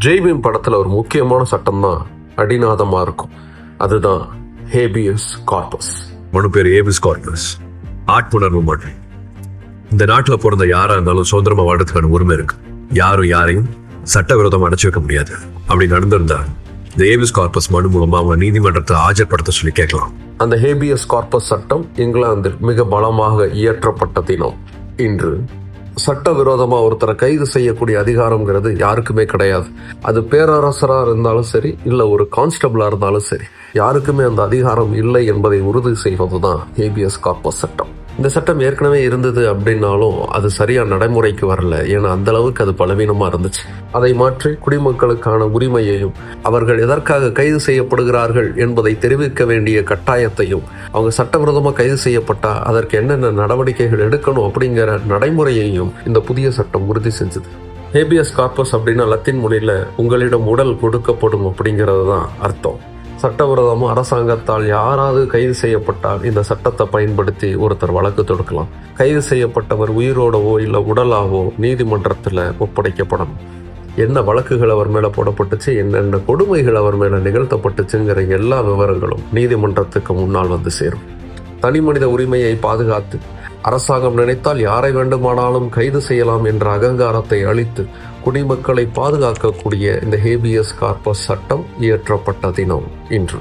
ஜெய்பீம் படத்துல ஒரு முக்கியமான சட்டம் தான் அடிநாதமா இருக்கும். அதுதான் ஹேபியஸ் கார்பஸ். மனு பேர் ஹேபியஸ் கார்பஸ். ஆட்புணர்வு மாற்றி இந்த நாட்டுல பிறந்த யாரா இருந்தாலும் சுதந்திரமா வாழ்றதுக்கான உரிமை இருக்கு. யாரும் யாரையும் சட்டவிரோதமா அடைச்சு வைக்க முடியாது. அப்படி நடந்திருந்தா இந்த ஹேபியஸ் கார்பஸ் மனு மூலமா அவங்க நீதிமன்றத்தை ஆஜர்படுத்த சொல்லி கேட்கலாம். அந்த ஹேபியஸ் கார்பஸ் சட்டம் இங்கிலாந்தில் மிக பலமாக இயற்றப்பட்ட தினம் இன்று. சட்டவிரோதமா ஒருத்தரை கைது செய்யக்கூடிய அதிகாரம்ங்கிறது யாருக்குமே கிடையாது. அது பேரரசரா இருந்தாலும் சரி, இல்ல ஒரு கான்ஸ்டபிளா இருந்தாலும் சரி, யாருக்குமே அந்த அதிகாரம் இல்லை என்பதை உறுதி செய்வதுதான் ஹேபியஸ் கார்பஸ் சட்டம். இந்த சட்டம் ஏற்கனவே இருந்தது அப்படின்னாலும் அது சரியா நடைமுறைக்கு வரல. ஏன்னா அந்த அளவுக்கு அது பலவீனமா இருந்துச்சு. அதை மாற்றி குடிமக்களுக்கான உரிமையையும், அவர்கள் எதற்காக கைது செய்யப்படுகிறார்கள் என்பதை தெரிவிக்க வேண்டிய கட்டாயத்தையும், அவங்க சட்டவிரோதமா கைது செய்யப்பட்டா அதற்கு என்னென்ன நடவடிக்கைகள் எடுக்கணும் அப்படிங்கிற நடைமுறையையும் இந்த புதிய சட்டம் உறுதி செஞ்சது. ஹேபியஸ் கார்பஸ் அப்படின்னா லத்தீன் மொழியில உங்களிடம் உடல் கொடுக்கப்படும் அப்படிங்கிறது தான் அர்த்தம். சட்டவிரோதமாக அரசாங்கத்தால் யாராவது கைது செய்யப்பட்டால் இந்த சட்டத்தை பயன்படுத்தி ஒருத்தர் வழக்கு தொடுக்கலாம். கைது செய்யப்பட்டவர் உயிரோடவோ இல்லை உடலாவோ நீதிமன்றத்தில் ஒப்படைக்கப்படணும். என்ன வழக்குகள் அவர் மேலே போடப்பட்டுச்சு, என்னென்ன கொடுமைகள் அவர் மேலே நிகழ்த்தப்பட்டுச்சுங்கிற எல்லா விவரங்களும் நீதிமன்றத்துக்கு முன்னால் வந்து சேரும். தனி மனித உரிமையை பாதுகாத்து அரசாங்கம் நினைத்தால் யாரை வேண்டுமானாலும் கைது செய்யலாம் என்ற அகங்காரத்தை அளித்து குடிமக்களை பாதுகாக்கக்கூடிய இந்த ஹேபியஸ் கார்பஸ் சட்டம் இயற்றப்பட்ட தினம் இன்று.